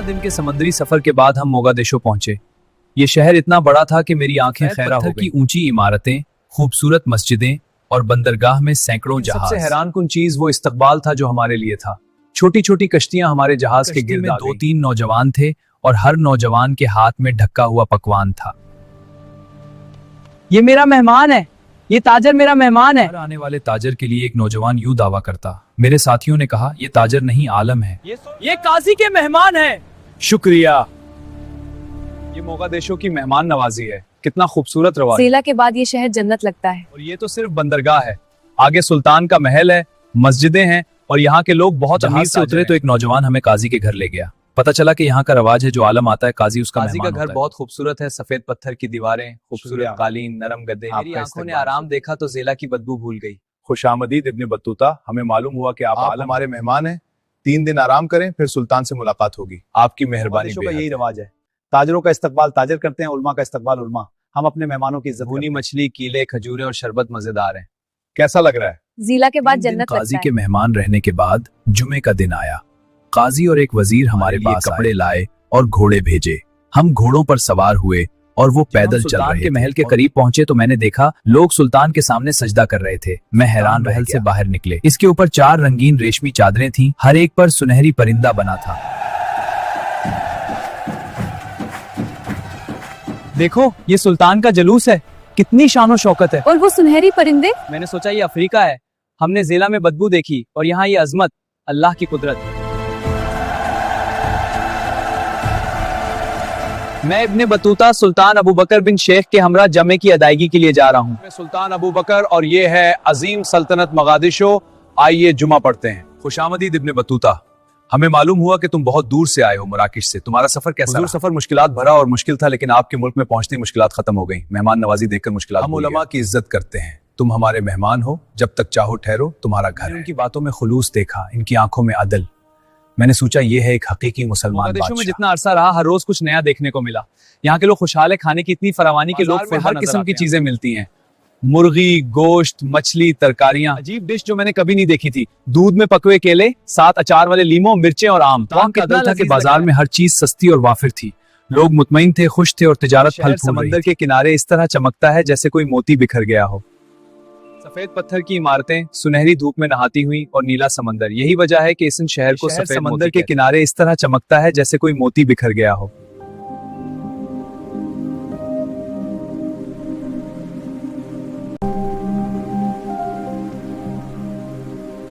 12 दिन के समुद्री सफर के बाद हम मोगादिशो पहुंचे। ये शहर इतना बड़ा था कि मेरी आंखें खैरा हो गईं। की ऊंची इमारतें, खूबसूरत मस्जिदें और बंदरगाह में सैकड़ों जहाज। सबसे हैरानकुन चीज वो इस्तकबाल था जो हमारे लिए था। छोटी छोटी कश्तियां हमारे जहाज के गिर्द 2-3 नौजवान थे और हर नौजवान के हाथ में ढका हुआ पकवान था। ये मेरा मेहमान है, ये ताजर मेरा मेहमान है। आने वाले ताजर के लिए एक नौजवान यूं दावा करता। मेरे साथियों ने कहा, ये ताजर नहीं आलम है, ये काजी के मेहमान है। शुक्रिया। ये मोगादिशो की मेहमान नवाजी है। कितना खूबसूरत रवाज। सेला के बाद ये शहर जन्नत लगता है। और ये तो सिर्फ बंदरगाह है, आगे सुल्तान का महल है, मस्जिदें हैं और यहाँ के लोग बहुत अमीर से उतरे तो एक नौजवान हमें काजी के घर ले गया। पता चला कि यहाँ का रवाज है, जो आलम आता है काजी उसका मेहमान होता है। घर बहुत खूबसूरत है, सफेद पत्थर की दीवारें, खूबसूरत कालीन, नरम गद्दे। मेरी आंखों ने आराम देखा तो ज़ेला की बदबू भूल गई। खुशामदीद इब्ने बत्तूता, हमें मालूम हुआ कि आप हमारे मेहमान हैं। 3 दिन आराम करें, फिर सुल्तान से मुलाकात होगी। आपकी मेहरबानी। का यही रवाज है, ताजरों का इस्तकबाल ताजर करते हैं, उलमा का इस्तकबाल उलमा। हम अपने मेहमानों की इज्जत। भुनी मछली, कीले, खजूरें और शरबत मजेदार है। कैसा लग रहा है? ज़ीला के बाद जन्नत लगता है। काजी के मेहमान रहने के बाद जुमे का दिन आया। काजी और एक वजीर हमारे पास कपड़े लाए और घोड़े भेजे। हम घोड़ों पर सवार हुए और वो पैदल चल रहे थे। महल के करीब पहुंचे तो मैंने देखा लोग सुल्तान के सामने सजदा कर रहे थे। मैं हैरान। महल से बाहर निकले, इसके ऊपर 4 रंगीन रेशमी चादरें थीं, हर एक पर सुनहरी परिंदा बना था। देखो, ये सुल्तान का जलूस है, कितनी शान और शौकत है। और वो सुनहरी परिंदे। मैंने सोचा ये अफ्रीका है। हमने ज़ेला में बदबू देखी और यहाँ ये अजमत, अल्लाह की कुदरत। मैं इब्ने बतूता सुल्तान अबू बकर बिन शेख के हमरा जमे की अदायगी के लिए जा रहा हूँ। मैं सुल्तान अबू बकर और ये है अजीम सल्तनत मोगादिशो। आइए जुमा पढ़ते हैं। खुशामदीद इब्ने बतूता, हमें मालूम हुआ कि तुम बहुत दूर से आए हो मराकिश से। तुम्हारा सफर कैसा रहा? सफर मुश्किलात भरा और मुश्किल था, लेकिन आपके मुल्क में पहुंचते ही मुश्किलात खत्म हो गई। मेहमान नवाजी देखकर मुश्किलात। हम उलमा की इज्जत करते हैं, तुम हमारे मेहमान हो, जब तक चाहो ठहरो, तुम्हारा घर है। इनकी बातों में खुलूस देखा, इनकी आंखों में अदल। मैंने सोचा ये है एक हकीकी मुसलमान मोगादिशो में जितना अरसा रहा, हर रोज कुछ नया देखने को मिला। यहाँ के लोग खुशहाल है, खाने की इतनी फरावानी के लोग हर किस्म की चीजें मिलती हैं। मुर्गी, गोश्त, मछली, तरकारियां। अजीब डिश जो मैंने कभी नहीं देखी थी। दूध में पकवे केले, साथ अचार वाले लीमो, मिर्चें और आम। वहाँ कितना था कि बाजार में हर चीज सस्ती और वाफिर थी। लोग मुतमईन थे, खुश थे और तिजारत फल फूल रही। समंदर के किनारे इस तरह चमकता है जैसे कोई मोती बिखर गया हो। सफेद पत्थर की इमारतें, सुनहरी धूप में नहाती हुई और नीला समंदर। यही वजह है कि इस शहर को सफेद समंदर के किनारे इस तरह चमकता है जैसे कोई मोती बिखर गया हो।